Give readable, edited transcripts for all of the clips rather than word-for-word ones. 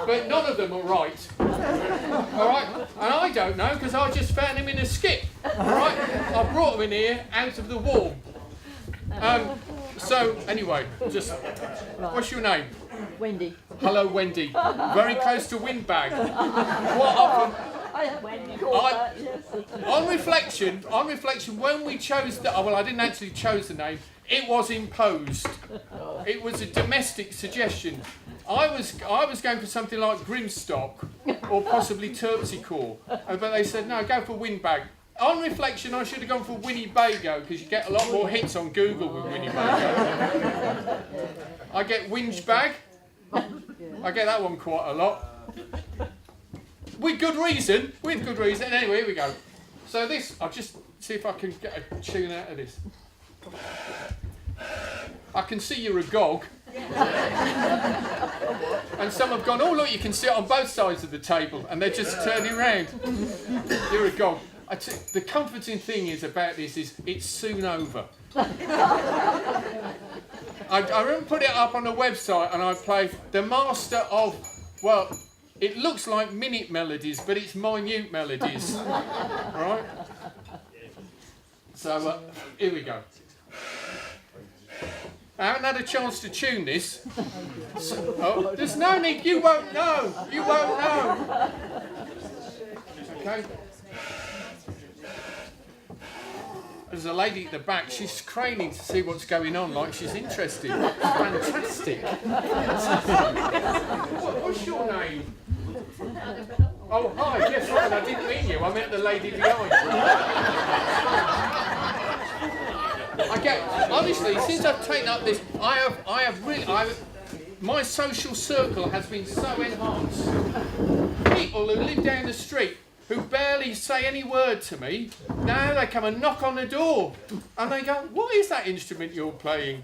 but none of them are right. All right, and I don't know because I just found him in a skip. All right, I brought him in here out of the warm. So anyway, just what's your name? Wendy. Hello, Wendy. Very close to Windbag. What often? On reflection, when we chose I didn't actually choose the name. It was imposed. It was a domestic suggestion. I was going for something like Grimstock or possibly Terpsichore, but they said no, go for Windbag. On reflection, I should have gone for Winnebago because you get a lot more hits on Google with Winnebago. I get Wingebag. I get that one quite a lot. With good reason. Anyway, here we go. So this, I'll just see if I can get a tune out of this. I can see you're agog. And some have gone, oh look, you can sit on both sides of the table, and they're just turning around. You're agog. The comforting thing is about this is it's soon over. I remember put it up on the website and I play the master of, well, it looks like minute melodies, but it's minute melodies. Alright? So, here we go. I haven't had a chance to tune this. So, there's no need, you won't know. Okay? There's a lady at the back, she's craning to see what's going on, like she's interested. Fantastic. What's your name? Oh, hi, yes, right, I didn't mean you, I meant the lady behind. Honestly, since I've taken up this, my social circle has been so enhanced. People who live down the street, who barely say any word to me, now they come and knock on the door and they go, what is that instrument you're playing?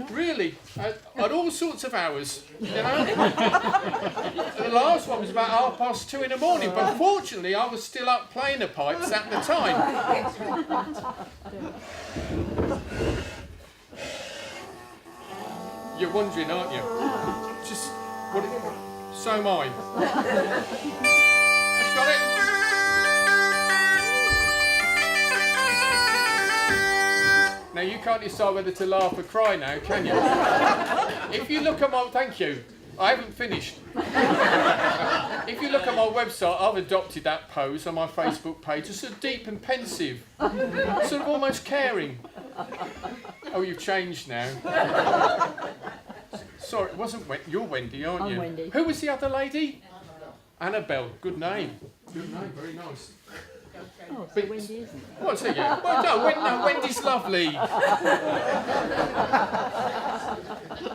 Really? At all sorts of hours, you know? The last one was about 2:30 in the morning, but fortunately I was still up playing the pipes at the time. You're wondering, aren't you? So am I. That's got it. Now you can't decide whether to laugh or cry now, can you? If you look at my... Thank you. I haven't finished. If you look at my website, I've adopted that pose on my Facebook page. It's sort of deep and pensive. Sort of almost caring. Oh, you've changed now. Sorry, it wasn't you're Wendy, aren't you? I'm Wendy. Who was the other lady? Annabelle. Good name. Good name, very nice. Oh, so Wendy isn't. What's it? Yeah. Well, no, Wendy's lovely. A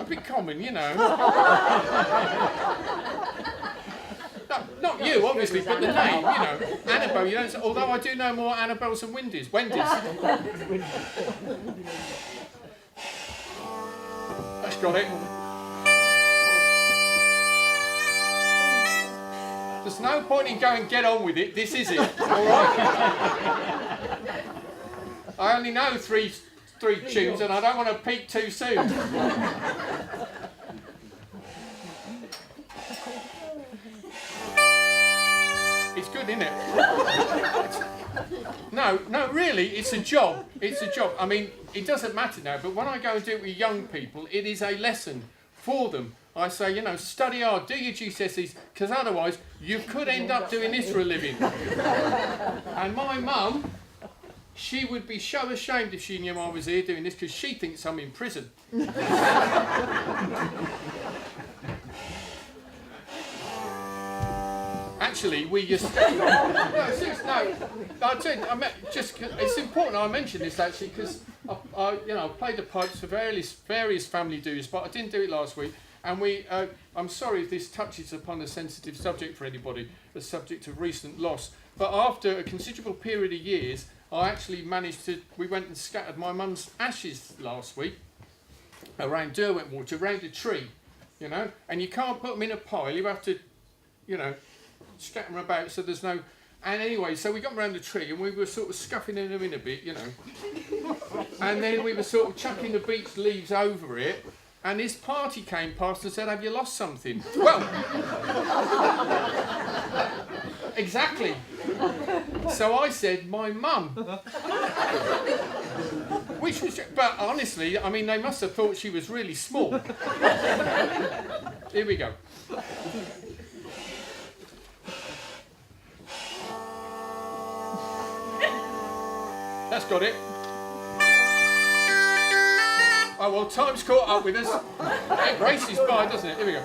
bit common, you know. No, not you, obviously, but the name, you know. Annabelle, you don't. Although I do know more Annabelles than Wendy's. That's got it. There's no point in going get on with it. This is it. All right. I only know three tunes, and I don't want to peak too soon. It's good, isn't it? No, really, it's a job. It's a job. I mean, it doesn't matter now, but when I go and do it with young people, it is a lesson for them. I say, you know, study hard, do your GCSEs, because otherwise you could end up doing this for a living. And my mum, she would be so ashamed if she knew I was here doing this, because she thinks I'm in prison. Actually, we just... it's important I mention this actually, because I played the pipes for various family dues, but I didn't do it last week. And I'm sorry if this touches upon a sensitive subject for anybody, the subject of recent loss. But after a considerable period of years, I actually we went and scattered my mum's ashes last week around Derwentwater, around a tree, you know. And you can't put them in a pile, you have to, you know, scatter them about so there's no... And anyway, so we got around the tree and we were sort of scuffing them in a bit, you know. And then we were sort of chucking the beech leaves over it. And this party came past and said, have you lost something? Well, exactly. So I said, my mum. Which was, but honestly, I mean, they must have thought she was really small. Here we go. That's got it. Oh, well, time's caught up with us. It races by, doesn't it? Here we go.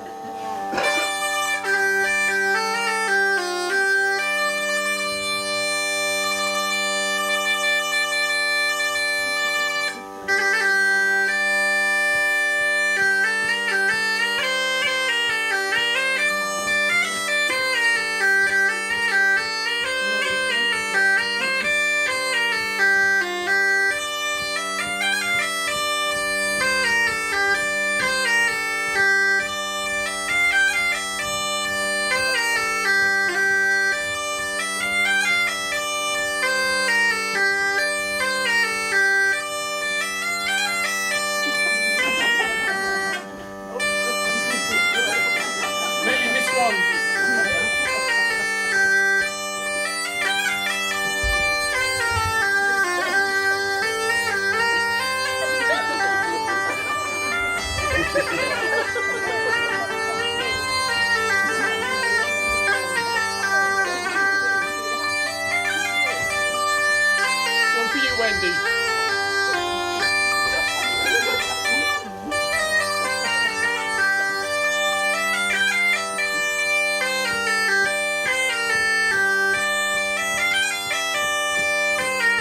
Wendy.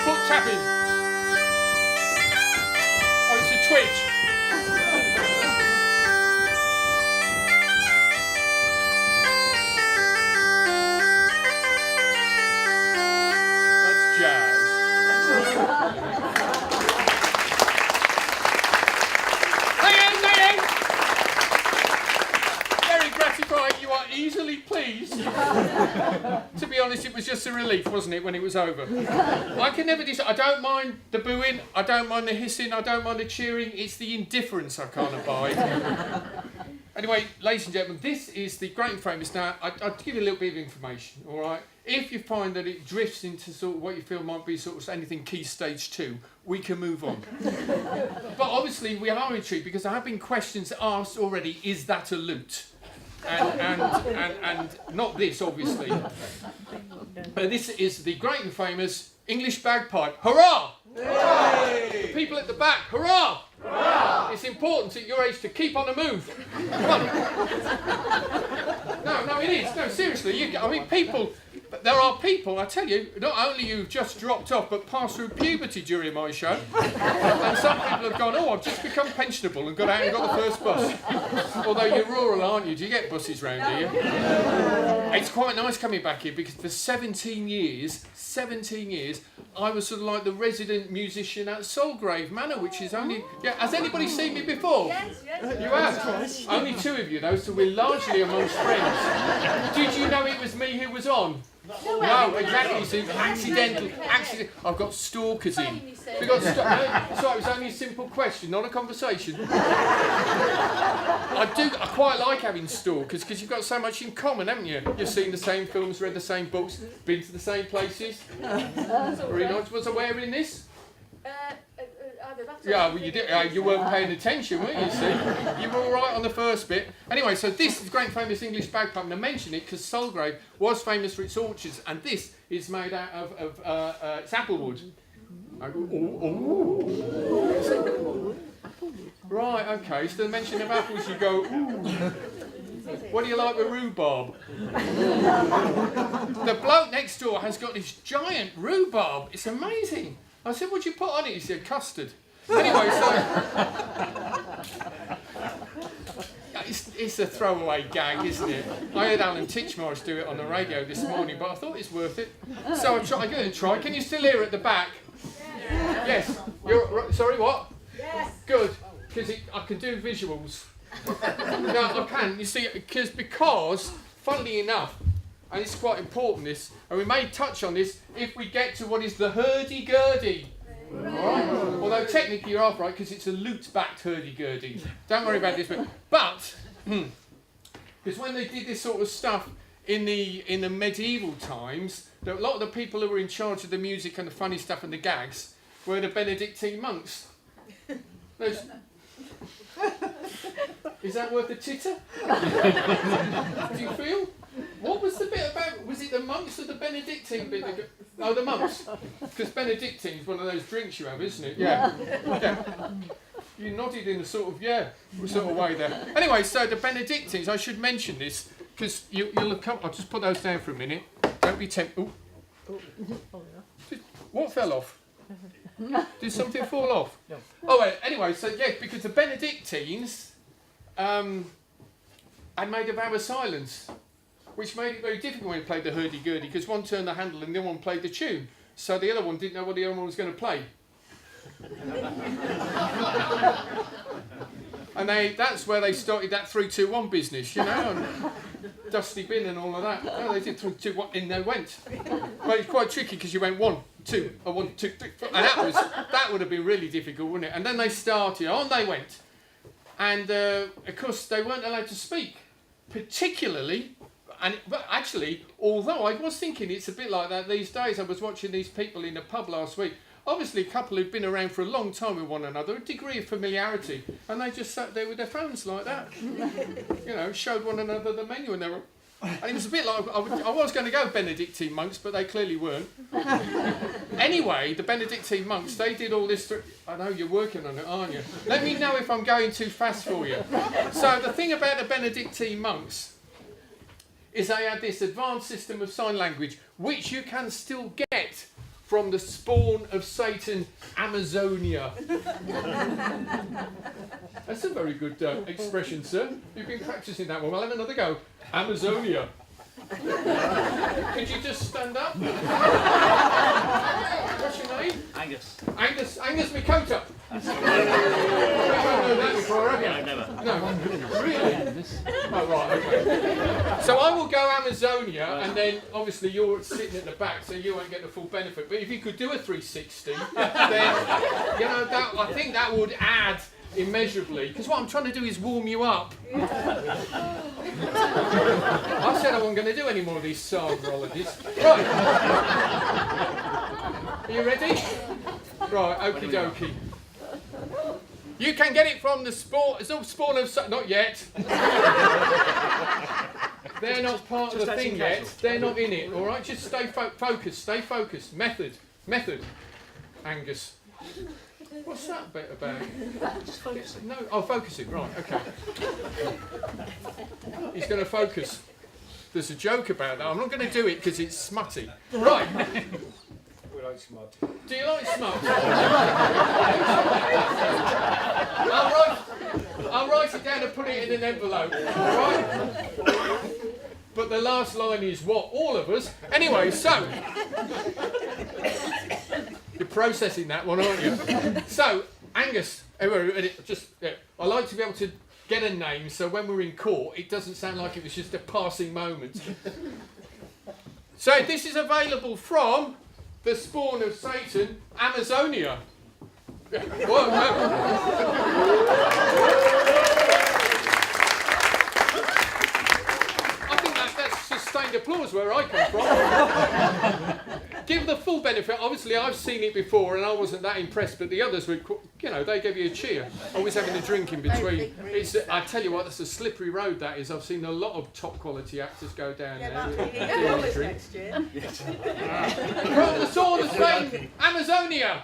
Foot tapping. Oh, it's a twitch. That's jazz. Very gratifying. You are easily pleased. To be honest, it was just a relief, wasn't it, when it was over? I can never decide. I don't mind the booing. I don't mind the hissing. I don't mind the cheering. It's the indifference I can't abide. Anyway, ladies and gentlemen, this is the great and famous. Now, I'll give you a little bit of information, all right? If you find that it drifts into sort of what you feel might be sort of anything key stage 2, we can move on. But obviously, we are intrigued because there have been questions asked already, is that a lute? And not this, obviously. But this is the great and famous English bagpipe. Hurrah! Hooray! The people at the back, hurrah! Hurrah! It's important at your age to keep on the move. Come on. No, it is. No, seriously. I mean, people. But there are people, I tell you, not only who've just dropped off, but passed through puberty during my show. And some people have gone, oh, I've just become pensionable and got out and got the first bus. Although you're rural, aren't you? Do you get buses round here? It's quite nice coming back here because for 17 years, I was sort of like the resident musician at Soulgrave Manor, which is only... Yeah, has anybody seen me before? Yes. You have? Only 2 of you, though, so we're largely amongst friends. Did you know it was me who was on? No, exactly. So accident. I've got stalkers in. We got so it was only a simple question, not a conversation. I quite like having stalkers because you've got so much in common, haven't you? You've seen the same films, read the same books, been to the same places. Very nice. Was I wearing this? Yeah, well, you did. You weren't paying attention, were you? See, you were all right on the first bit. Anyway, so this is great, famous English bagpipe, and I mention it because Soulgrave was famous for its orchards, and this is made out of it's applewood. Right, okay. So the mention of apples, you go. Ooh. What do you like with rhubarb? The bloke next door has got this giant rhubarb. It's amazing. I said, what'd you put on it? He said, custard. Anyway, so... it's a throwaway gag, isn't it? I heard Alan Titchmarsh do it on the radio this morning, but I thought it's worth it. So I'm going to try. Can you still hear at the back? Yes. Sorry, what? Yes. Good. Because I can do visuals. No, I can. You see, because, funnily enough, and it's quite important, this, and we may touch on this if we get to what is the hurdy-gurdy. Right. Although technically you're half right because it's a lute-backed hurdy-gurdy. Don't worry about this bit. But, because when they did this sort of stuff in the medieval times, that a lot of the people who were in charge of the music and the funny stuff and the gags were the Benedictine monks. Is that worth a titter? Do you feel? What was the bit about? Was it the monks or the Benedictine bit? Oh, the monks. Because Benedictine's one of those drinks you have, isn't it? Yeah. You nodded in a sort of way there. Anyway, so the Benedictines, I should mention this because you'll come. I'll just put those down for a minute. Don't be tempted. What fell off? Did something fall off? No. Oh, well, anyway, so yeah, because the Benedictines had made a vow of silence, which made it very difficult when he played the hurdy-gurdy, because one turned the handle and the other one played the tune. So the other one didn't know what the other one was going to play. And that's where they started that 3-2-1 business, you know, and Dusty Bin and all of that. No, they did 3-2-1, in they went. But it's quite tricky because you went 1, 2, 1, 2, 3, 4, and that would have been really difficult, wouldn't it? And then they started, on they went. And of course they weren't allowed to speak, particularly. But actually, although I was thinking it's a bit like that these days, I was watching these people in a pub last week. Obviously, a couple who'd been around for a long time with one another, a degree of familiarity, and they just sat there with their phones like that. You know, showed one another the menu, and they were. And it was a bit like I was going to go Benedictine monks, but they clearly weren't. Anyway, the Benedictine monks, they did all this. I know you're working on it, aren't you? Let me know if I'm going too fast for you. So the thing about the Benedictine monks is they had this advanced system of sign language, which you can still get from the spawn of Satan, Amazonia. That's a very good expression, sir. You've been practicing that one. Well, have another go. Amazonia. Could you just stand up? What's your name? Angus. Angus Mikota. You've heard that before, have you? No, never. No, really? Oh, right, okay. So I will go Amazonia, and then obviously you're sitting at the back, so you won't get the full benefit. But if you could do a 360, then I think that would add immeasurably. Because what I'm trying to do is warm you up. I said I wasn't going to do any more of these sargrologies. Right. Are you ready? Right, okie dokie. You can get it from the spawn of... Not yet. They're not part of the thing yet. They're not in it, all right? Just stay focused. Stay focused. Method. Angus. What's that bit about? Just focusing. No. Oh, focusing. Right, okay. He's going to focus. There's a joke about that. I'm not going to do it because it's smutty. Right. We like smut. Do you like smut? I'll write it down and put it in an envelope. Right? But the last line is what? All of us. Anyway, so you're processing that one, aren't you? So, Angus, I like to be able to get a name so when we're in court, it doesn't sound like it was just a passing moment. So this is available from the spawn of Satan, Amazonia. Well, I think that's sustained applause where I come from. Give the full benefit. Obviously, I've seen it before and I wasn't that impressed, but the others were, they gave you a cheer. Always having a drink in between. I tell you what, that's a slippery road that is. I've seen a lot of top quality actors go down there. Next year. From the sword of Spain, Amazonia.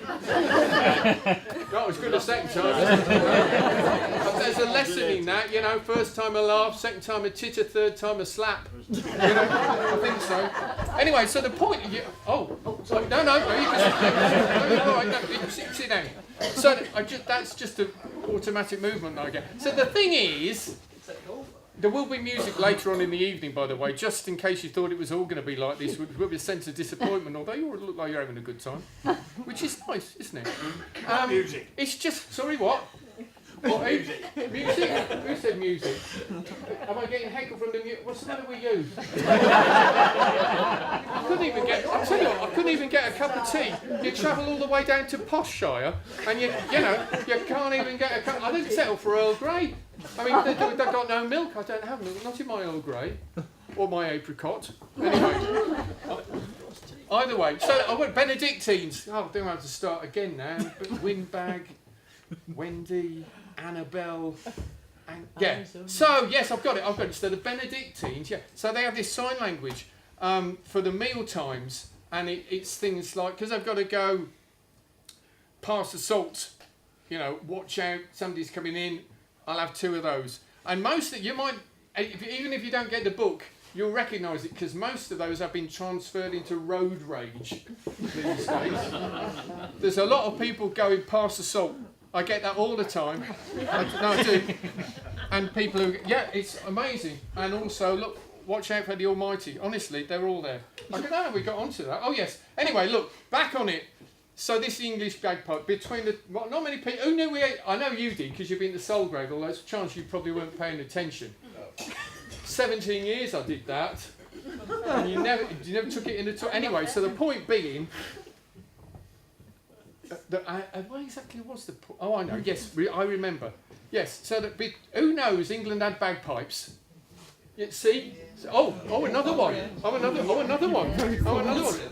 That was good a second time. There's a lesson in that, first time a laugh, second time a titter, third time a slap. I think so. Anyway, so the point of you... No, you can sit down. So that's just an automatic movement that I get. So the thing is... There will be music later on in the evening, by the way, just in case you thought it was all going to be like this, with a sense of disappointment, although you all look like you're having a good time, which is nice, isn't it? Music. It's just, sorry, what? What, music? Music? Who said music? Am I getting heckled from the music? What's the matter with you? I couldn't even get a cup of tea. You travel all the way down to Poshshire, and you can't even get a cup. I didn't settle for Earl Grey. I mean, they've got no milk. I don't have milk. Not in my Earl Grey or my apricot. Anyway, either way. So I went Benedictines. Oh, I don't have to start again now. But Windbag, Wendy, Annabelle. And, yeah. So yes, I've got it. So the Benedictines. Yeah. So they have this sign language for the meal times, and it's things like, because they've got to go pass the salt. You know, watch out, somebody's coming in, I'll have 2 of those. And most of you might, even if you don't get the book, you'll recognise it, because most of those have been transferred into road rage these days. There's a lot of people going past the salt. I get that all the time. I do. And people who, yeah, it's amazing. And also, look, watch out for the Almighty. Honestly, they're all there. I don't know how we got onto that. Oh, yes. Anyway, look, back on it. So this English bagpipe, between the, well, not many people, who knew I know you did, because you've been to Soulgrave, although there's a chance you probably weren't paying attention. 17 years I did that, and you never took it in the anyway, so the point being, what exactly was the point? Oh, I know, yes, I remember. Yes, so that, who knows England had bagpipes? Yeah, see? Oh, another one. Oh, another one.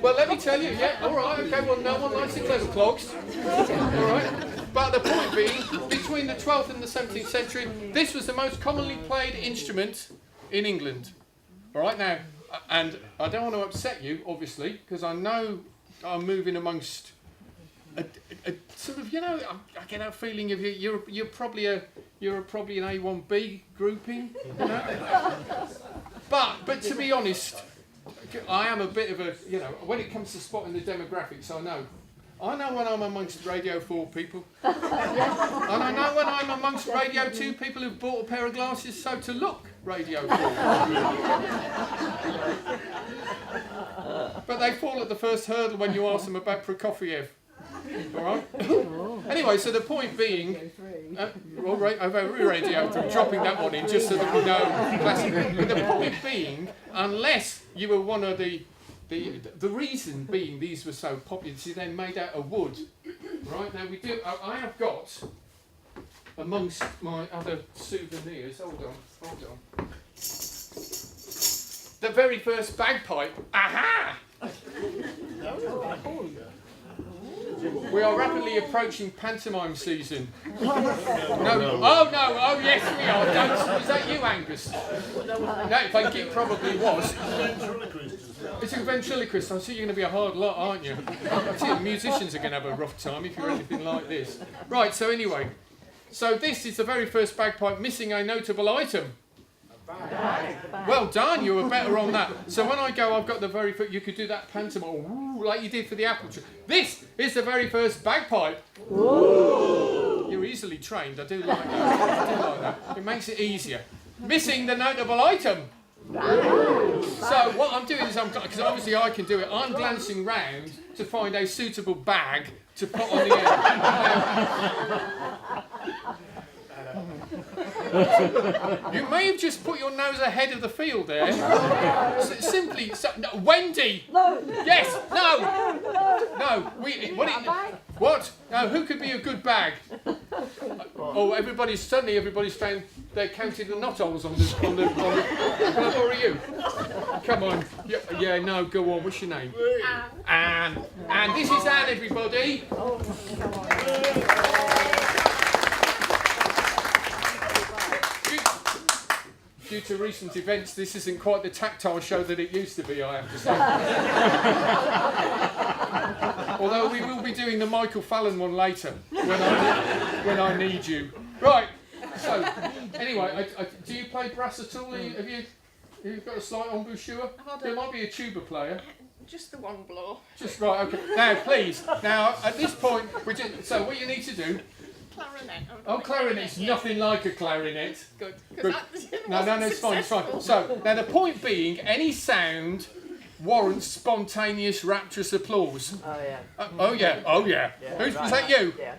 Well, let me tell you, yeah, all right, okay, well, no one likes the clever clogs. All right. But the point being, between the 12th and the 17th century, this was the most commonly played instrument in England. All right, now, and I don't want to upset you, obviously, because I know I'm moving amongst a sort of, you know, I get that feeling of you're probably an A1B grouping, you know. But to be honest, I am a bit of a, you know, when it comes to spotting the demographics, I know when I'm amongst Radio 4 people, and I know when I'm amongst Radio 2 people who've bought a pair of glasses so to look Radio 4. But they fall at the first hurdle when you ask them about Prokofiev. All right. Anyway, so the point being, all right, I've Radio 3, dropping that one in just so that we know classic. But the point being, unless you were one of the reason being these were so popular, see, they're made out of wood. Right, now I have got, amongst my other souvenirs, hold on. The very first bagpipe, aha! We are rapidly approaching pantomime season. Oh yes we are. Is that you, Angus? No, I think it probably was. It's a ventriloquist. I see you're going to be a hard lot, aren't you? I see the musicians are going to have a rough time if you're anything like this. Right, so anyway. So this is the very first bagpipe missing a notable item. Well done, you were better on that. So when I go, I've got the very first, you could do that pantomime, like you did for the apple tree. This is the very first bagpipe. Ooh. You're easily trained, I do like that. It makes it easier. Missing the notable item. So what I'm doing is, because obviously I can do it, I'm glancing round to find a suitable bag to put on the end. You may have just put your nose ahead of the field there. No, Wendy! No! Yes! No! What? No, who could be a good bag? Oh, everybody's found they're counting the knot holes on the can I borrow you? Come on. Yeah, no, go on. What's your name? Anne. And this is Anne, everybody. Due to recent events, this isn't quite the tactile show that it used to be, I have to say. Although we will be doing the Michael Fallon one later, when I need you. Right, so, anyway, do you play brass at all? Have you got a slight embouchure? There might be a tuba player. Just the one blow. Just right, okay. Now, please, at this point, so what you need to do, clarinet. Oh, clarinet's nothing like a clarinet. Good. No, it's fine. So, now the point being, any sound warrants spontaneous, rapturous applause. Oh yeah. Was that you? Yeah.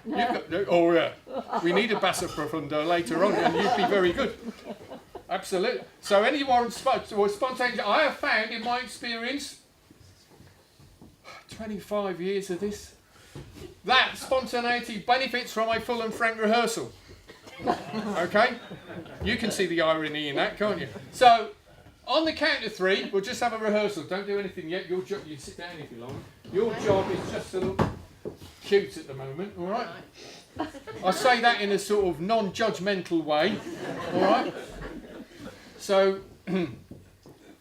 We need a bassa profundo later on, and you'd be very good. Absolutely. So, any warrants spontaneous, I have found in my experience, 25 years of this, that spontaneity benefits from a full and frank rehearsal. Okay? You can see the irony in that, can't you? So, on the count of 3, we'll just have a rehearsal. Don't do anything yet. You sit down if you like. Your job is just to look cute at the moment, all right? I say that in a sort of non-judgmental way, all right? So,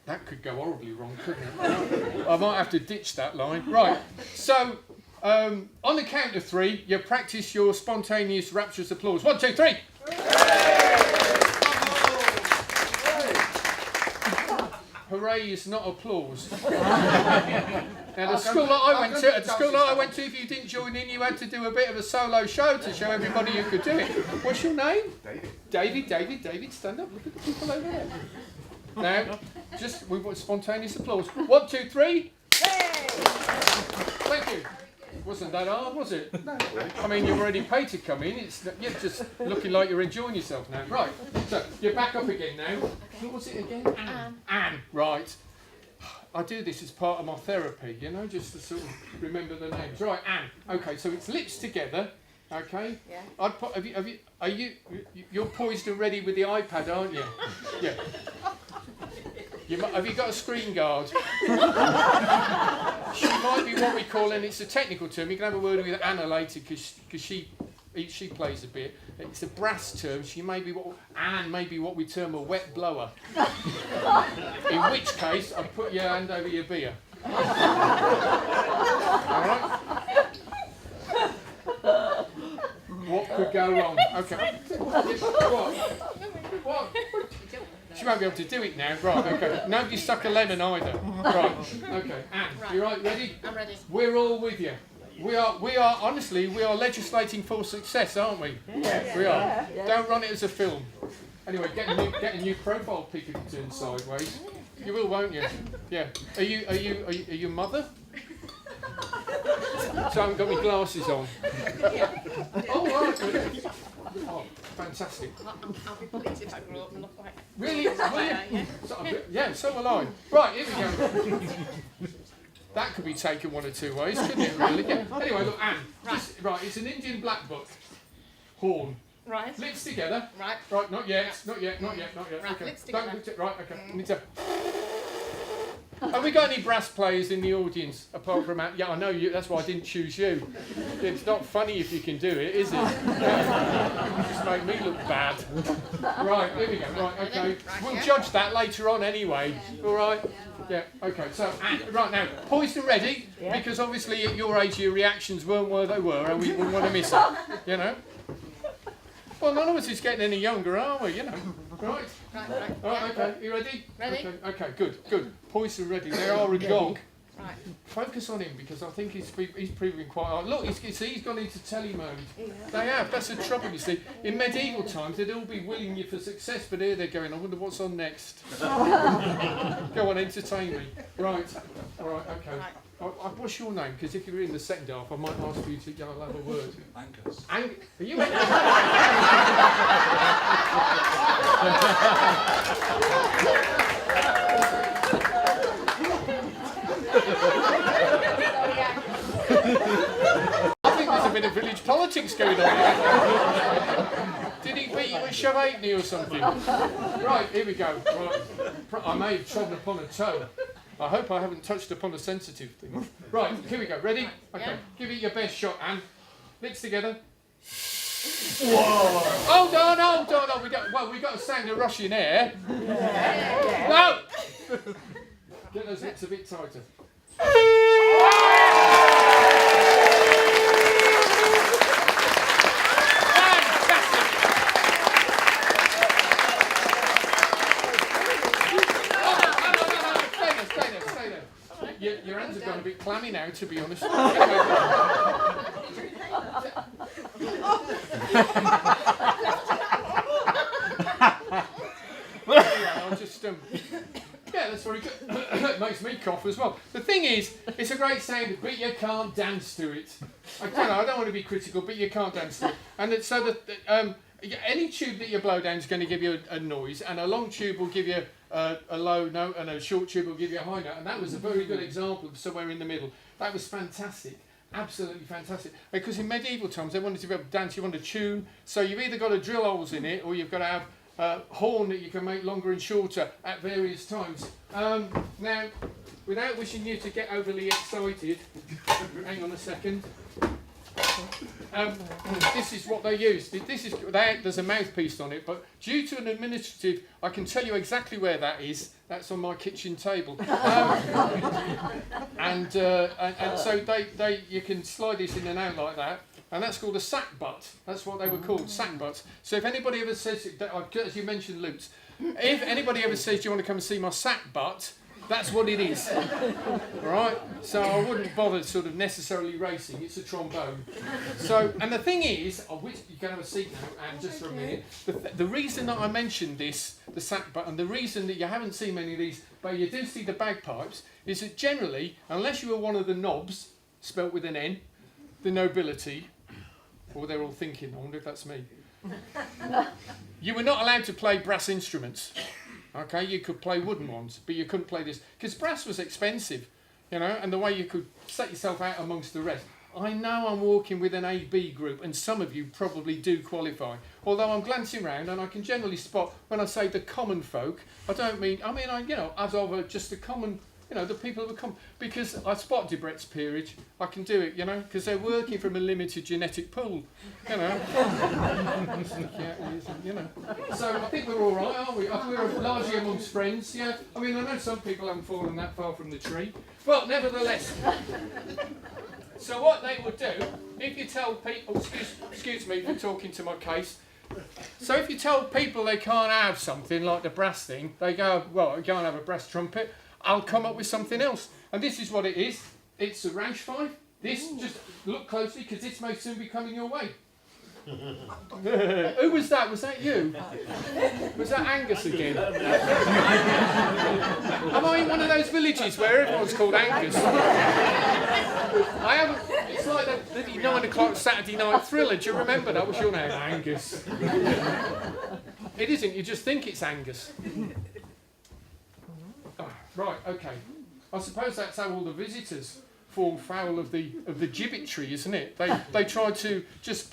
that could go horribly wrong, couldn't it? I might have to ditch that line. Right, so, on the count of 3, you practice your spontaneous, rapturous applause. 1, 2, 3! Hooray is not applause. Now, the school that I went to, if you didn't join in, you had to do a bit of a solo show to show everybody you could do it. What's your name? David, stand up. Look at the people over there. Now, we've got spontaneous applause. 1, 2, 3. Thank you. Wasn't that hard, was it? No. I mean, you've already paid to come in. You're just looking like you're enjoying yourself now. Right. So, you're back up again now. What was it again? Anne. Right. I do this as part of my therapy, you know, just to sort of remember the names. Right, Anne. Okay, so it's lips together. Okay. Yeah. You're poised and ready with the iPad, aren't you? Yeah. Have you got a screen guard? She might be what we call, and it's a technical term, you can have a word with Anna later because she plays a bit. It's a brass term. Anne may be what we term a wet blower. In which case, I'll put your hand over your beer. Alright? What could go wrong? Okay. What? She won't be able to do it now. Right, okay. Nobody stuck a lemon either. Right, okay. Anne, you right, ready? I'm ready. We're all with you. We are honestly, we are legislating for success, aren't we? Yes. We are. Yeah. Don't run it as a film. Anyway, get a new profile pic if you turn sideways. You will, won't you? Yeah. Are you mother? So I haven't got my glasses on. Oh, right. Oh, fantastic. I'll be pleased if I grow up and look like... Really? Will you? Yeah. So will I. Right, here we go. That could be taken one or two ways, couldn't it, really? Yeah. Anyway, look, Anne. Right, it's an Indian blackbuck. Horn. Right. Lips together. Right. Right, not yet. Right, okay. lips together. Right, okay. Need to... Have we got any brass players in the audience apart from Anne? Yeah, I know you. That's why I didn't choose you. It's not funny if you can do it, is it? You just make me look bad. Right, here we go. Right, okay. We'll judge that later on anyway. All right. Yeah. Okay. So, right now, poised and ready, because obviously at your age your reactions weren't where they were, and we wouldn't want to miss it. You know. Well, none of us is getting any younger, are we? You know. Right. Right. Right, okay. You ready? Ready. Okay, good. Poised and ready. They are a dog. Right. Focus on him because I think he's proving quite hard. Look, he's gone into telly mode. They have. That's the trouble, you see. In medieval times, they'd all be willing you for success, but here they're going, I wonder what's on next. Go on, entertain me. Right. All right, okay. What's your name? Because if you're in the second half, I might ask you to go and have a word. Angus. Are you Angus? I think there's a bit of village politics going on here. Did he beat you at shove 8 or something? Right, here we go. Right. I may have trodden upon a toe. I hope I haven't touched upon a sensitive thing. Right, here we go. Ready? Okay. Yeah. Give it your best shot, Anne. Lips together. Whoa! Hold on. We got a sound of rushing air. No! Get those lips a bit tighter. Your hands have gone a bit clammy now, to be honest. I'll just, yeah, that's very good. It makes me cough as well. The thing is, it's a great sound, but you can't dance to it. I don't want to be critical, but you can't dance to it. And so that any tube that you blow down is going to give you a noise, and a long tube will give you a low note, and a short tube will give you a high note. And that was a very good example of somewhere in the middle. That was fantastic. Absolutely fantastic. Because in medieval times, they wanted to be able to dance, you want to tune, so you've either got to drill holes in it, or you've got to have a horn that you can make longer and shorter at various times. Now, without wishing you to get overly excited, hang on a second. This is what they use. There's a mouthpiece on it, but due to an administrative, I can tell you exactly where that is. That's on my kitchen table. And so you can slide this in and out like that, and that's called a sack butt. That's what they were called, sack butts. So if anybody ever says, as you mentioned, loops, if anybody ever says, "Do you want to come and see my sack butt?" That's what it is. Right? So I wouldn't bother sort of necessarily racing. It's a trombone. So, and the thing is, which you can have a seat now, and just for a minute. The reason that I mentioned this, the sack button, the reason that you haven't seen many of these, but you do see the bagpipes, is that generally, unless you were one of the knobs, spelt with an N, the nobility, or they're all thinking, I wonder if that's me, you were not allowed to play brass instruments. Okay, you could play wooden ones, but you couldn't play this because brass was expensive, you know, and the way you could set yourself out amongst the rest. I know I'm walking with an AB group, and some of you probably do qualify. Although I'm glancing around, and I can generally spot when I say the common folk. I mean, as of just the common, the people who come, because I spot Debrett's peerage. I can do it, because they're working from a limited genetic pool, So I think we're all right, aren't we? We're largely amongst friends, yeah. I mean, I know some people haven't fallen that far from the tree, but nevertheless. So what they would do, if you tell people, excuse me for talking to my case. So if you tell people they can't have something like the brass thing, they go, well, I can't have a brass trumpet. I'll come up with something else. And this is what it is. It's a Rauschpfeife. This, just look closely, because this may soon be coming your way. Who was that? Was that you? Was that Angus again? Am I in one of those villages where everyone's called Angus? I haven't. It's like the 9 o'clock Saturday night thriller. Do you remember that? What's your name? Angus. It isn't. You just think it's Angus. Right, okay. I suppose that's how all the visitors fall foul of the gibbet tree, isn't it? They try to just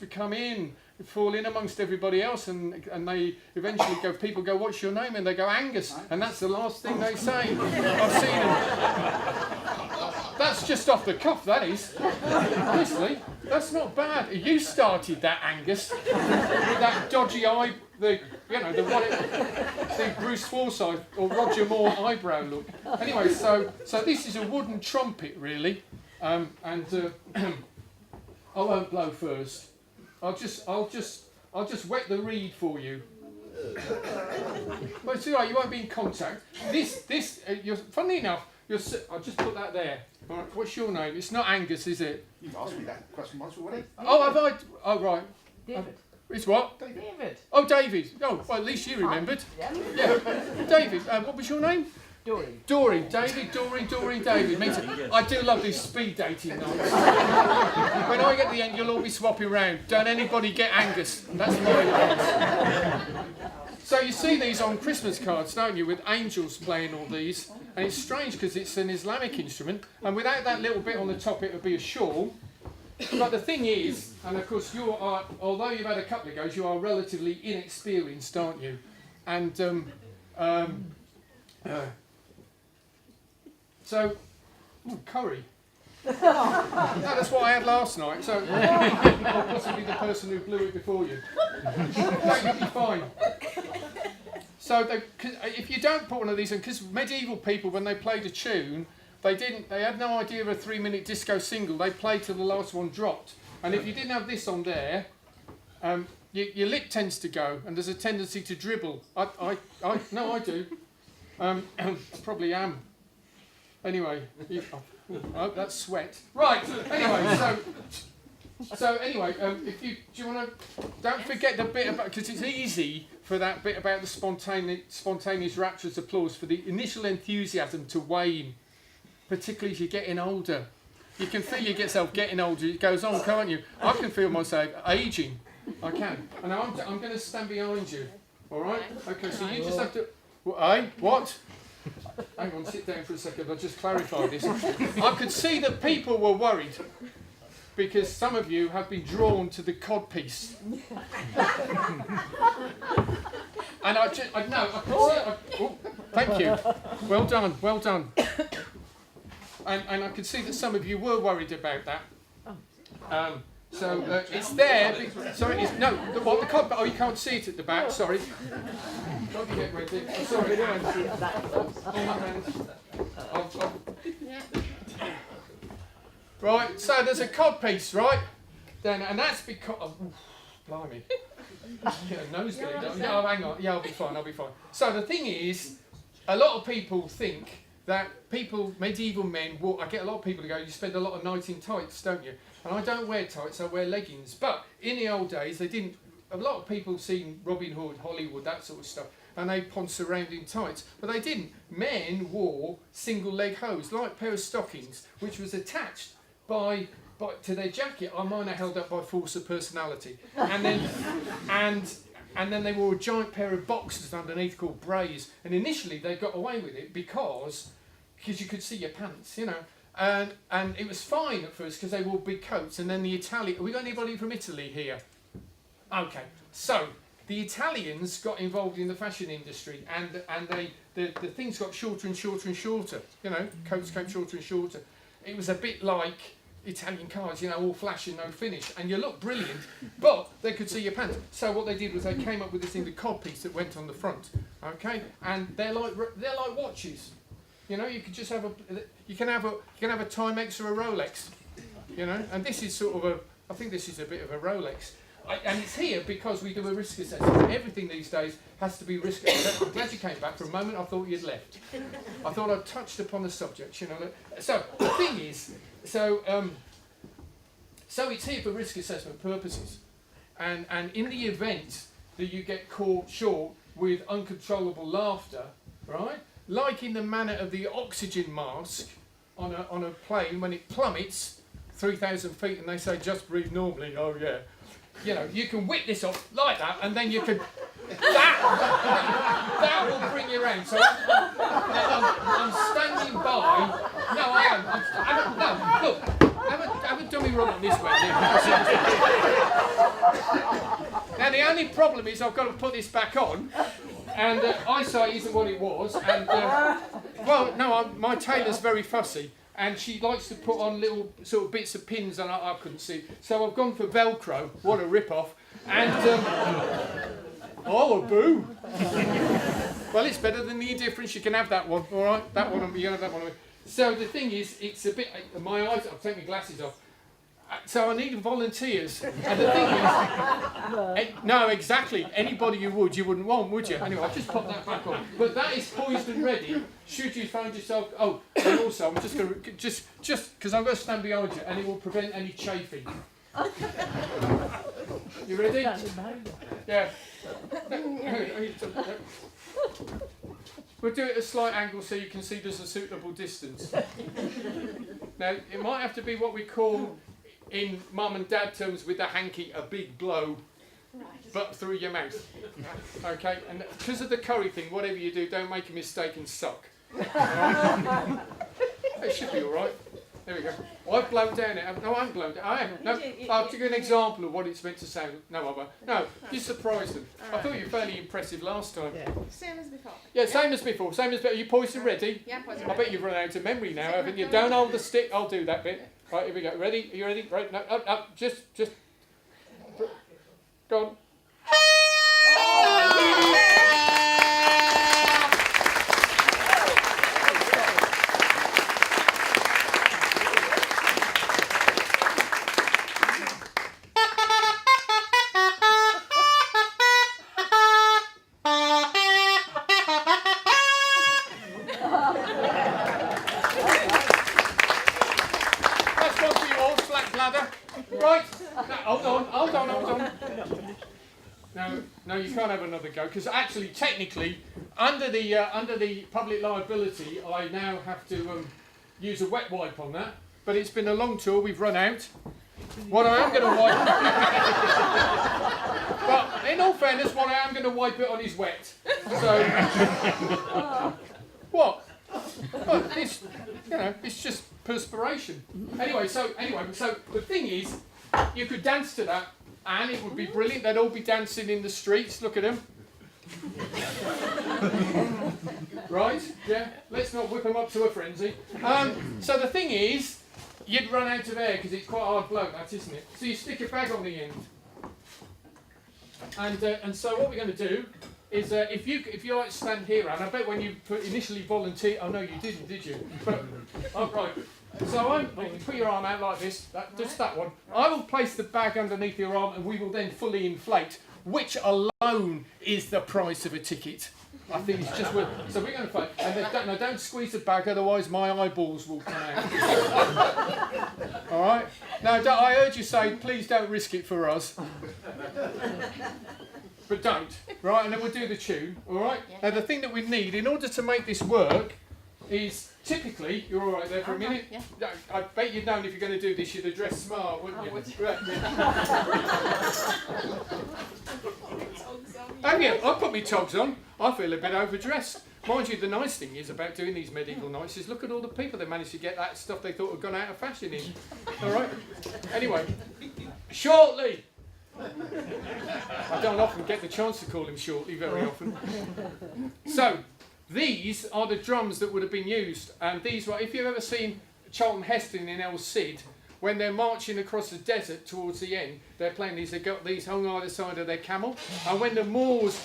fall in amongst everybody else, and they eventually people go, "What's your name?" And they go, "Angus," and that's the last thing they say. I've seen them. That's just off the cuff, that is. Honestly, that's not bad. You started that, Angus, with that dodgy eye, the Bruce Forsyth or Roger Moore eyebrow look. Anyway, so this is a wooden trumpet, really, and I won't blow first. I'll just wet the reed for you. But it's all right. You won't be in contact. Funny enough, I'll just put that there. All right, what's your name? It's not Angus, is it? You've asked me that question once already. Oh, have I? Oh, right. David. It's what? David. Oh, David. Oh, well, at least you remembered. Yeah. David, what was your name? Dory. Dory. David, Dory, David. Me too. I do love these speed dating nights. When I get to the end, you'll all be swapping round. Don't anybody get Angus. That's my advice. So you see these on Christmas cards, don't you, with angels playing all these. And it's strange because it's an Islamic instrument. And without that little bit on the top, it would be a shawl. But the thing is, and of course although you've had a couple of goes, you are relatively inexperienced, aren't you? And curry. No, that's what I had last night. So, or possibly the person who blew it before you. That would be fine. So, if you don't put one of these in, because medieval people, when they played a tune, they had no idea of a 3-minute disco single. They played till the last one dropped. And if you didn't have this on there, your lip tends to go, and there's a tendency to dribble. I do. Probably am. Anyway, oh, that's sweat. Right. Anyway, if do you want to? Don't forget the bit about, because it's easy for that bit about the spontaneous rapturous applause for the initial enthusiasm to wane, particularly as you're getting older. You can feel yourself getting older. It goes on, can't you? I can feel myself aging. I can. And I'm going to stand behind you. All right? Okay. So you just have to. What? Hang on. Sit down for a second. I'll just clarify this. I could see that people were worried. because some of you have been drawn to the codpiece. And I can see oh, thank you. Well done, well done. And I can see that some of you were worried about that. So it's there. Sorry, it's, no. The cod. Oh, you can't see it at the back. Sorry. Don't you get ready? Oh, sorry. Right. So there's a cod piece, right? Then, and that's because. Oh, blimey. Yeah, nosebleed. Oh, hang on. Yeah, I'll be fine. I'll be fine. So the thing is, a lot of people think that medieval men, I get a lot of people to go, you spend a lot of night in tights, don't you? And I don't wear tights, I wear leggings. But in the old days, a lot of people seen Robin Hood, Hollywood, that sort of stuff, and they ponce around in tights. But they didn't. Men wore single leg hose, like a pair of stockings, which was attached to their jacket. Mine are held up by force of personality. And then, and then they wore a giant pair of boxers underneath called brays. And initially they got away with it because you could see your pants, you know. And it was fine at first because they wore big coats. And then the Italian, have we got anybody from Italy here? Okay, so the Italians got involved in the fashion industry, and the things got shorter and shorter and shorter. You know, coats came shorter and shorter. It was a bit like Italian cars, you know, all flash and no finish, and you look brilliant, but they could see your pants. So what they did was they came up with this thing, the codpiece that went on the front. Okay, and they're like watches. You know, you can have a Timex or a Rolex. You know, and this is sort of I think this is a bit of a Rolex. And it's here because we do a risk assessment. Everything these days has to be risk assessed. I'm glad you came back. For a moment I thought you'd left. I thought I'd touched upon the subject, you know. So the thing is, so it's here for risk assessment purposes. And in the event that you get caught short with uncontrollable laughter, right? Like in the manner of the oxygen mask on a plane when it plummets 3,000 feet and they say just breathe normally, oh yeah. You know, you can whip this off like that, and then you can. That will bring you around. So I'm standing by. No, I am. No, look. Have a dummy run on this way. Now the only problem is I've got to put this back on, and eyesight isn't what it was. And well, no, my tailor's very fussy. And she likes to put on little sort of bits of pins, and I couldn't see. So I've gone for Velcro. What a rip-off. And, oh, a boo. Well, it's better than the indifference. You can have that one, all right? That one, you can have that one. So the thing is, it's a bit, my eyes, I'll take my glasses off. So I need volunteers. And the thing is, no, exactly. Anybody you wouldn't want, would you? Anyway, I'll just pop that back on. But that is poised and ready. Should you find yourself, oh, and also I'm just going to, just because I'm going to stand behind you, and it will prevent any chafing. You ready? Yeah. We'll do it at a slight angle so you can see there's a suitable distance. Now, it might have to be what we call, in mum and dad terms with the hanky, a big blow, but through your mouth. Okay, and because of the curry thing, whatever you do, don't make a mistake and suck. Right? It should be all right. There we go. I've blown down it. No, I haven't blown down. I haven't. No, I'll give you an example of what it's meant to sound. No, I won't. No, you surprised them. I thought you were fairly impressive last time. Yeah. Same as before. Yeah, same as before. Same as before. Are you poised and ready? Yeah, poised. I bet you've run out of memory now, haven't you? Don't hold the stick. I'll do that bit. Right, here we go. Ready? Are you ready? Right, no, up. Just. Go on. Right, hold on. No, you can't have another go, because actually, technically, under the public liability, I now have to use a wet wipe on that. But it's been a long tour, we've run out. What I am going to wipe, but in all fairness, what I am going to wipe it on is wet. So, what? Well, it's, you know, it's just perspiration. Anyway, so the thing is, you could dance to that, and it would be brilliant. They'd all be dancing in the streets. Look at them. Right? Yeah. Let's not whip them up to a frenzy. So the thing is, you'd run out of air because it's quite a hard blow, that, isn't it? So you stick a bag on the end, and so what we're going to do is if you like stand here, and I bet when you initially volunteer, oh no, you didn't, did you? But oh, right. So you put your arm out like this, just that one. I will place the bag underneath your arm, and we will then fully inflate, which alone is the price of a ticket. I think it's just worth. So we're going to fight, and then, don't squeeze the bag, otherwise my eyeballs will come out. All right. Now I heard you say, please don't risk it for us. But don't, right? And then we'll do the tune, all right? Yeah. Now the thing that we need in order to make this work is typically, you're all right there for a minute? Yeah. I bet you'd known if you're going to do this, you'd have dressed smart, wouldn't you? Right. And yeah, I put my togs on. I feel a bit overdressed. Mind you, the nice thing is about doing these medieval nights is look at all the people they managed to get that stuff they thought had gone out of fashion in. All right? Anyway, shortly. I don't often get the chance to call him Shortly very often. So, these are the drums that would have been used. And these were, if you've ever seen Charlton Heston in El Cid, when they're marching across the desert towards the end, they're playing these, they've got these hung either side of their camel. And when the Moors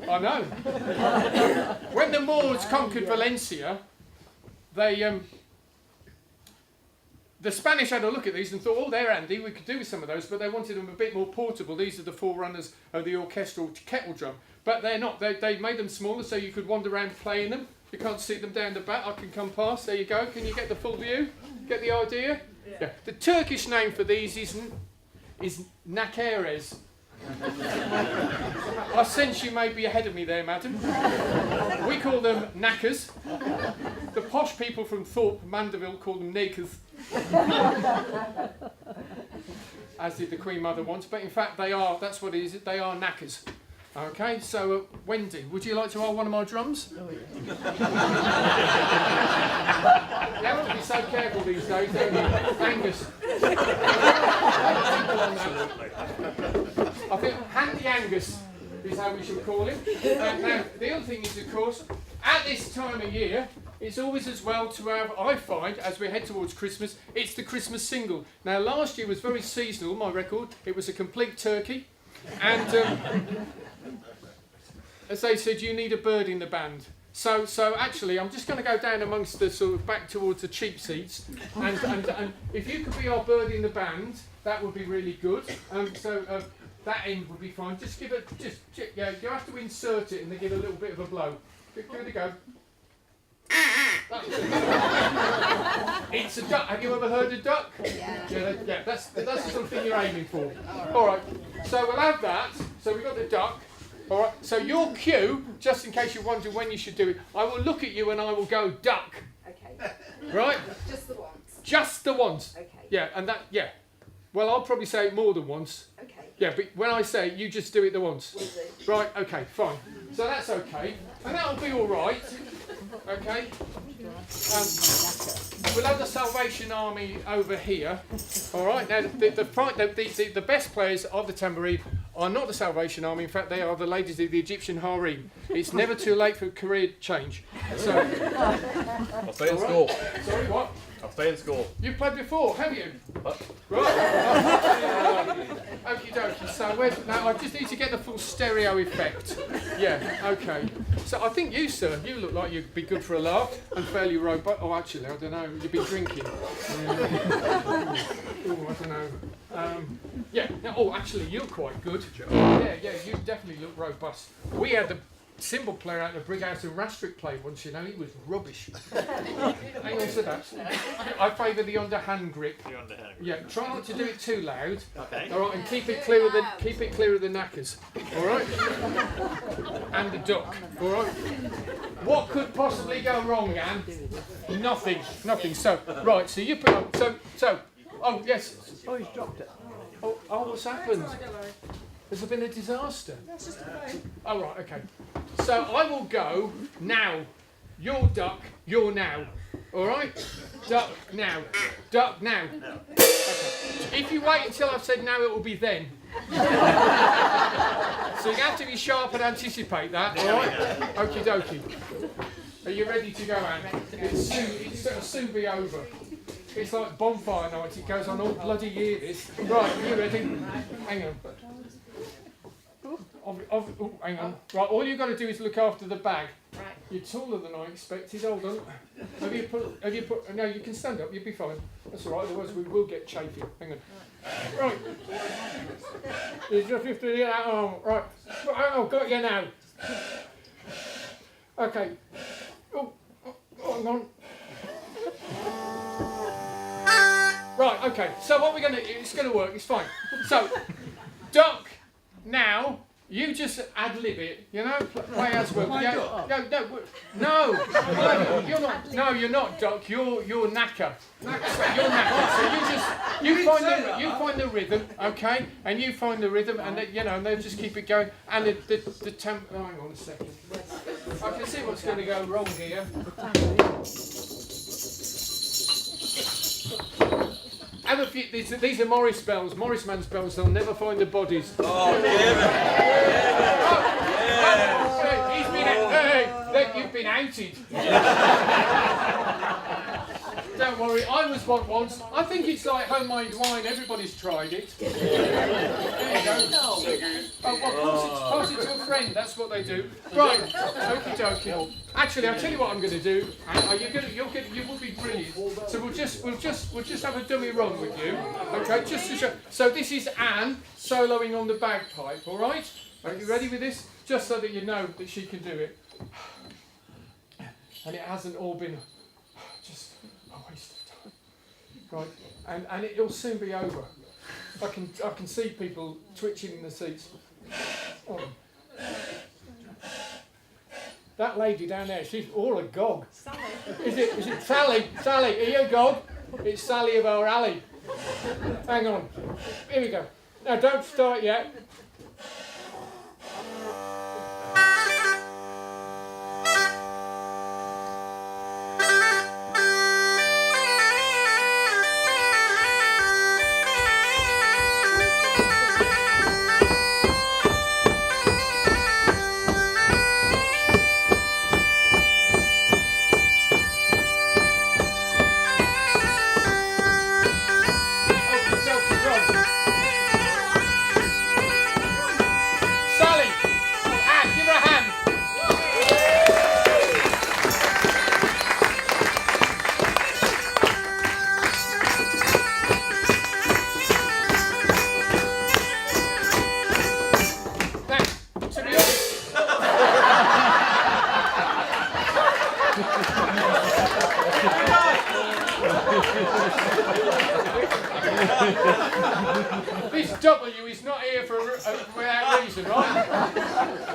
I know. When the Moors conquered Valencia, they the Spanish had a look at these and thought, oh, they're handy, we could do with some of those, but they wanted them a bit more portable. These are the forerunners of the orchestral kettle drum. But they're not. They made them smaller so you could wander around playing them. You can't see them down the back. I can come past. There you go. Can you get the full view? Get the idea? Yeah. The Turkish name for these is nakeres. I sense you may be ahead of me there, madam. We call them knackers. The posh people from Thorpe, Mandeville, call them nakers. As did the Queen Mother once, but in fact they are, that's what it is, they are knackers. Okay, so Wendy, would you like to hold one of my drums? Oh, yeah. You have to be so careful these days, don't you? Angus. I think Handy Angus is how we should call him. Now, the other thing is, of course, at this time of year, it's always as well to have, I find, as we head towards Christmas, it's the Christmas single. Now, last year was very seasonal, my record. It was a complete turkey. And as they said, you need a bird in the band. So actually, I'm just going to go down amongst the sort of back towards the cheap seats. And if you could be our bird in the band, that would be really good. That end would be fine. Just give it, yeah, you have to insert it and then give a little bit of a blow. Give it a go. It's a duck. Have you ever heard a duck? Yeah, that's the sort of thing you're aiming for. All right. So we'll have that. So we've got the duck. All right. So your cue, just in case you're wondering when you should do it, I will look at you and I will go duck. Okay. Right. Just the once. Just the once. Okay. Yeah, and that. Yeah. Well, I'll probably say it more than once. Okay. Yeah, but when I say it, you just do it the once. Will do. Right. Okay. Fine. So that's okay, and that'll be all right. Okay. We'll have the Salvation Army over here. All right. Now, the best players of the tambourine are not the Salvation Army. In fact, they are the ladies of the Egyptian harem. It's never too late for career change. So, I'll stay in school. sorry, what? I'll stay in school. You've played before, have you? What? Right. Okie dokie. So now I just need to get the full stereo effect. Yeah. Okay. So I think you, sir, you look like you'd be good for a laugh and fairly robust. Oh, actually, I don't know. You've been drinking. Yeah. Oh, I don't know. Yeah. Now, oh, actually, you're quite good. Yeah. You definitely look robust. We had the cymbal player out of the Brighouse in Rastrick played once, you know, he was rubbish. Hang on to that. I favour the underhand grip. The underhand. Yeah, try not to do it too loud. Okay. All right, and keep it clear of the knackers. All right, and the duck. All right. What could possibly go wrong, Anne? Nothing. So right, so you put on. So. Oh yes. Oh, he's dropped it. Oh, what's happened? Has there been a disaster? That's just a phone. Oh, right, okay. So I will go now. You're duck, you're now. All right? Duck now. Duck now. Okay. If you wait until I've said now, it will be then. So you have to be sharp and anticipate that, all right? Okie dokie. Are you ready to go, Anne? It'll soon be over. It's like bonfire night. It goes on all bloody year, this. Right, are you ready? Hang on. Hang on. Right, all you've got to do is look after the bag. Right. You're taller than I expected. Hold on. Have you put? No, you can stand up. You'll be fine. That's all right. Otherwise, we will get chafing. Hang on. Right. You just have to do that arm. Right. Oh, got you now. Okay. Oh, hang on. Right. Okay. So what we're gonna? It's gonna work. It's fine. So, duck now. You just ad-lib it, you know, play as well. No, you're not. No, you're not, Doc. You're knacker. You're knacker. So you find the rhythm, okay, and you find the rhythm, and and they'll just keep it going. And the tempo. Oh, hang on a second. I can see what's going to go wrong here. Have a few, these are Morris bells, Morris man's bells, they'll never find the bodies. Oh, you've been outed. Don't worry, I was one once. I think it's like homemade wine, everybody's tried it. There you go. Pass it to a friend, that's what they do. Right, okie dokie. Actually, I'll tell you what I'm going to do. You will be brilliant. So we'll just have a dummy run with you. Okay, just to show. So this is Anne soloing on the bagpipe. All right? Are you ready with this? Just so that you know that she can do it. And it hasn't all been just a waste of time. Right, and it'll soon be over. I can see people twitching in the seats. Oh. That lady down there, she's all agog. Sally. Is it Sally? Sally, are you agog? It's Sally of our alley. Hang on. Here we go. Now don't start yet. This W is not here for without reason, right?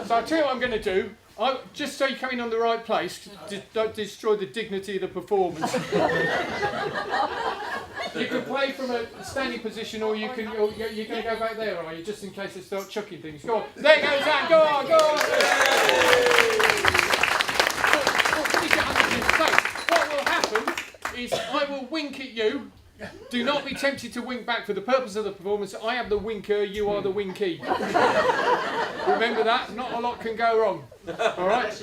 So I'll tell you what I'm going to do. Just so you come in on the right place, don't destroy the dignity of the performance. You can play from a standing position, or you're going to go back there, are you? Just in case they start chucking things. Go on. There goes that. Go on, go on. So what will happen is I will wink at you. Do not be tempted to wink back for the purpose of the performance. I am the winker, you are the winky. Remember that? Not a lot can go wrong. All right?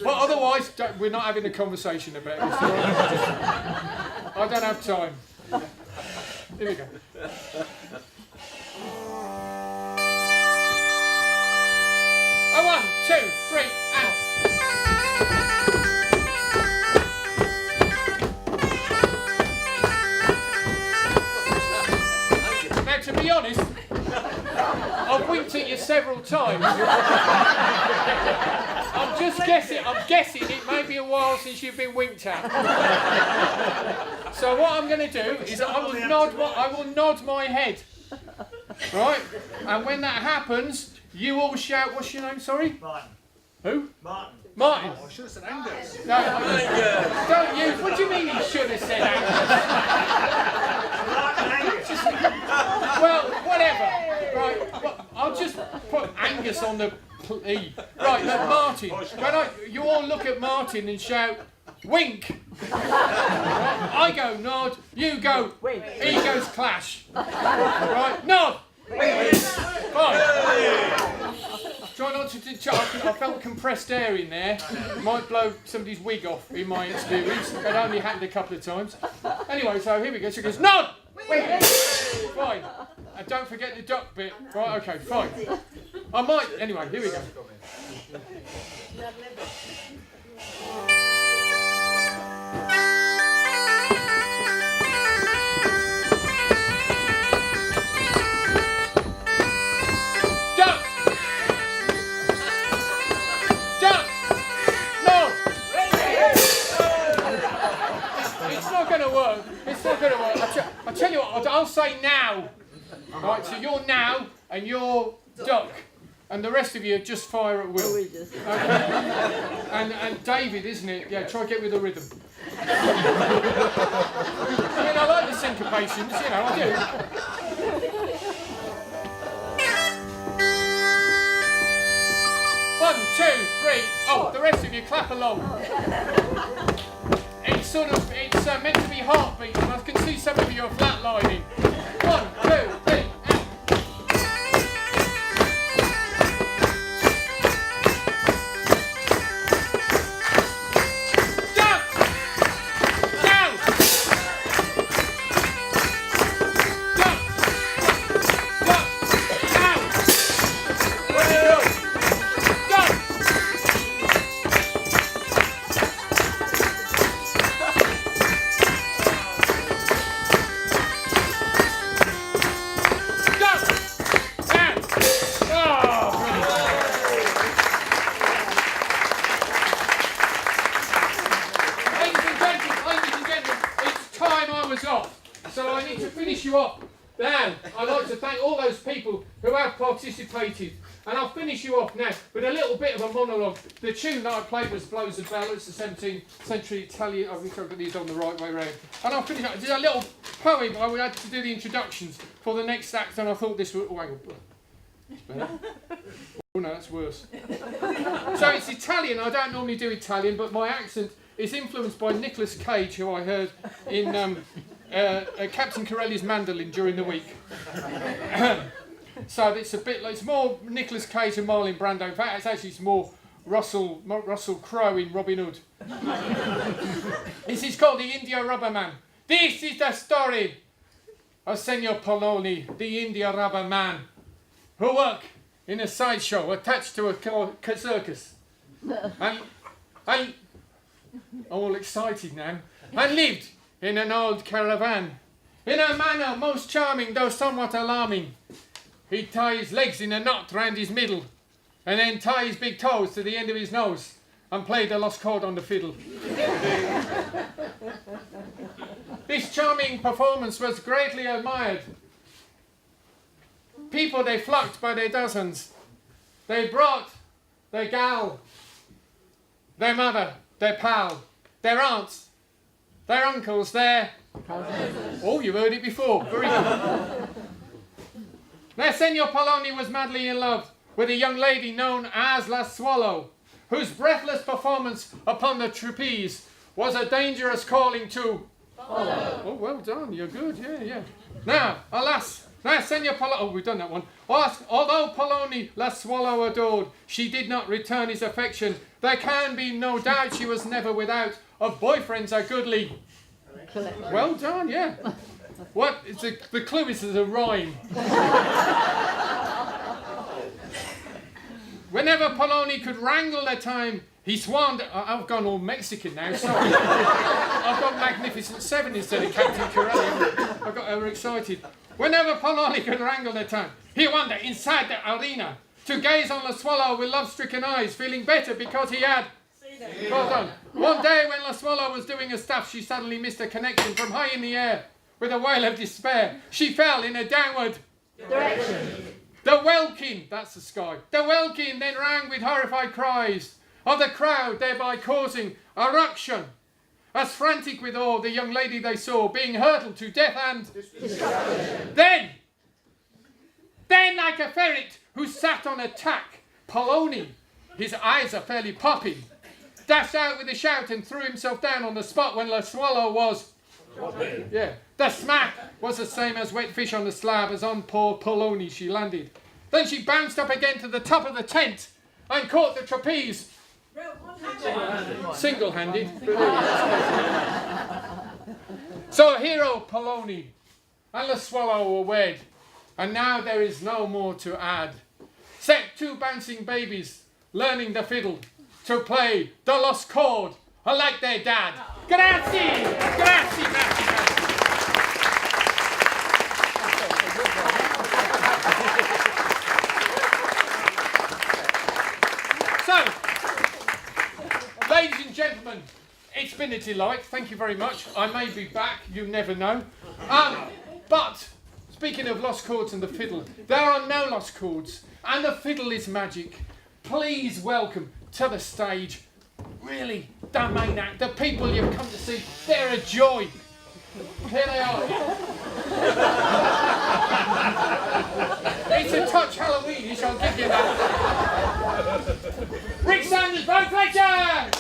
But otherwise, we're not having a conversation about this. All right? I don't have time. Here we go. Oh, 1, 2, 3, and... To be honest, I've winked at you several times. I'm guessing it may be a while since you've been winked at. So what I'm going to do is I will nod my head. Right? And when that happens, you all shout, what's your name, sorry? Martin. Who? Martin. Martin. I should have said Angus. No, don't use. What do you mean he should have said Angus? Martin Angus. Well, whatever. Right. Well, I'll just put Angus on the E. Right, now Martin. You all look at Martin and shout, wink. Right, I go nod, you go wink. He goes clash. Right, nod. Fine. Try not to I felt compressed air in there. Might blow somebody's wig off in my experience. It only happened a couple of times. Anyway, so here we go. She goes, nod! Fine. And don't forget the duck bit. Right, okay, fine. I might. Anyway, here we go. It's not going to work. I'll tell you what, I'll say now. Right, so you're now and you're duck. And the rest of you just fire at will. Okay. And David, isn't it? Yeah, try to get with the rhythm. I mean, I like the syncopations, you know, I do. 1, 2, 3. Oh, the rest of you clap along. It's meant to be heartbeat, and I can see some of you are flatlining. 1, 2, 3. Participated, and I'll finish you off now with a little bit of a monologue. The tune that I played was Blows a Bell. It's the 17th century Italian. I think I've got these on the right way round. And I'll finish up. There's a little poem I had to do the introductions for the next act, and I thought this would. Oh, hang on. That's better. Oh no, that's worse. So it's Italian. I don't normally do Italian, but my accent is influenced by Nicolas Cage, who I heard in Captain Corelli's mandolin during the week. So it's a bit like, it's more Nicolas Cage and Marlon Brando. In fact, it's more Russell Crowe in Robin Hood. This is called The India Rubber Man. This is the story of Senor Poloni, the India Rubber Man, who worked in a sideshow attached to a circus. And I'm all excited now. And lived in an old caravan, in a manner most charming, though somewhat alarming. He'd tie his legs in a knot round his middle, and then tie his big toes to the end of his nose, and play the lost chord on the fiddle. This charming performance was greatly admired. People, they flocked by their dozens. They brought their gal, their mother, their pal, their aunts, their uncles, their cousins. Oh, you've heard it before. Very good. Now, Senor Poloni was madly in love with a young lady known as La Swallow, whose breathless performance upon the trapeze was a dangerous calling to follow. Oh, well done, you're good, yeah. Now, alas, Senor Poloni, oh, we've done that one. Although Poloni La Swallow adored, she did not return his affection. There can be no doubt she was never without of boyfriends a goodly. Well done, yeah. What? The clue is there's a rhyme. Whenever Poloni could wrangle their time, he swanned. I've gone all Mexican now, sorry. I've got Magnificent Seven instead of Captain Corelli. I got overexcited. Whenever Poloni could wrangle their time, he wandered inside the arena to gaze on La Swallow with love-stricken eyes, feeling better because he had. Well done. One day when La Swallow was doing her stuff, she suddenly missed a connection from high in the air. With a wail of despair, she fell in a downward direction. The welkin, that's the sky, the welkin then rang with horrified cries of the crowd, thereby causing a ruction. As frantic with awe, the young lady they saw being hurtled to death and destruction. Then like a ferret who sat on a tack, Polony, his eyes are fairly popping, dashed out with a shout and threw himself down on the spot when the swallow was... Yeah, the smack was the same as wet fish on the slab as on poor Polony she landed. Then she bounced up again to the top of the tent and caught the trapeze. Single-handed. So a hero, Polony, and the swallow were wed, and now there is no more to add. Except two bouncing babies learning the fiddle to play the lost chord like their dad. Grazie! Grazie, grazie, grazie. So, ladies and gentlemen, it's been a delight. Thank you very much. I may be back. You never know. But speaking of lost chords and the fiddle, there are no lost chords, and the fiddle is magic. Please welcome to the stage, really, the main act, the people you've come to see. They're a joy. Here they are. It's a touch Halloweenish, I'll give you that. Rick Saunders, Bo Fletcher!